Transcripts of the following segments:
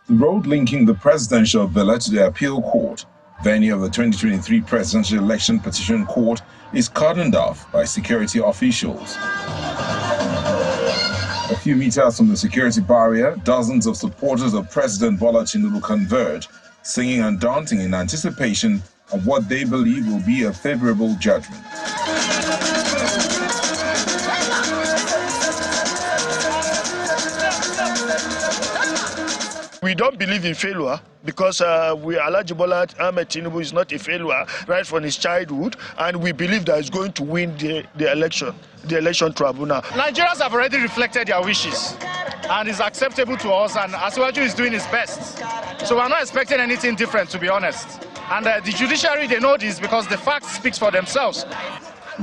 The road linking the presidential villa to the appeal court, venue of the 2023 presidential election petition court, is cordoned off by security officials. A few meters from the security barrier, dozens of supporters of President Bola Tinubu converge, singing and dancing in anticipation of what they believe will be a favorable judgment. We don't believe in failure because Alhaji Bola Ahmed Tinubu is not a failure right from his childhood, and we believe that he's going to win the election tribunal. Nigerians have already reflected their wishes, and it's acceptable to us, and Asiwaju is doing his best. So we're not expecting anything different, to be honest. And the judiciary, they know this because the facts speak for themselves.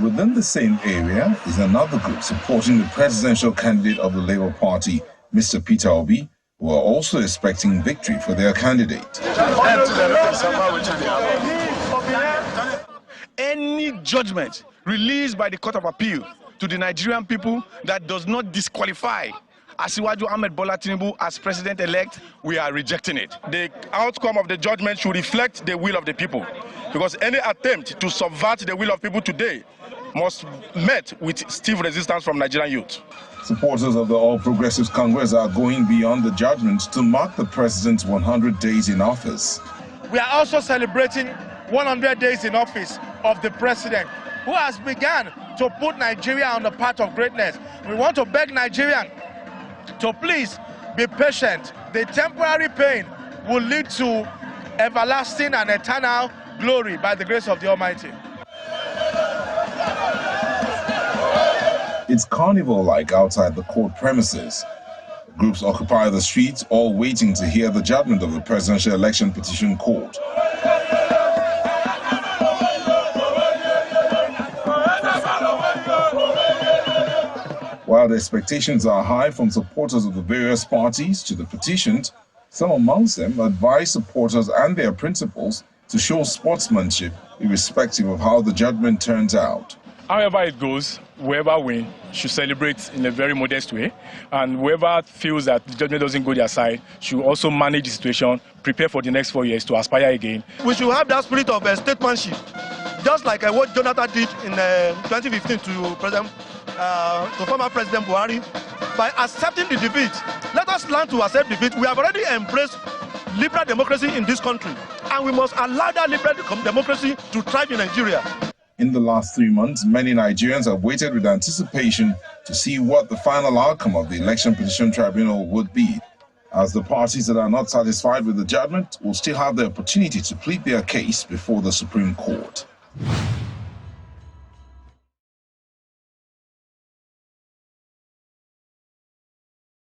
Within the same area is another group supporting the presidential candidate of the Labour Party, Mr. Peter Obi, who are also expecting victory for their candidate. Any judgment released by the Court of Appeal to the Nigerian people that does not disqualify Asiwaju Ahmed Bola Tinubu as president-elect, we are rejecting it. The outcome of the judgment should reflect the will of the people, because any attempt to subvert the will of people today must be met with stiff resistance from Nigerian youth. Supporters of the All Progressives Congress are going beyond the judgment to mark the president's 100 days in office. We are also celebrating 100 days in office of the president, who has begun to put Nigeria on the path of greatness. We want to beg Nigerians to please be patient. The temporary pain will lead to everlasting and eternal glory by the grace of the Almighty. It's carnival-like outside the court premises. Groups occupy the streets, all waiting to hear the judgment of the presidential election petition court. While the expectations are high from supporters of the various parties to the petitioned, some amongst them advise supporters and their principals to show sportsmanship irrespective of how the judgment turns out. However it goes, whoever wins should celebrate in a very modest way, and whoever feels that the judgment doesn't go their side should also manage the situation, prepare for the next 4 years to aspire again. We should have that spirit of statesmanship, just like what Jonathan did in 2015 to former President Buhari. By accepting the defeat, let us learn to accept defeat. We have already embraced liberal democracy in this country, and we must allow that liberal democracy to thrive in Nigeria. In the last 3 months, many Nigerians have waited with anticipation to see what the final outcome of the Election Petition Tribunal would be, as the parties that are not satisfied with the judgment will still have the opportunity to plead their case before the Supreme Court.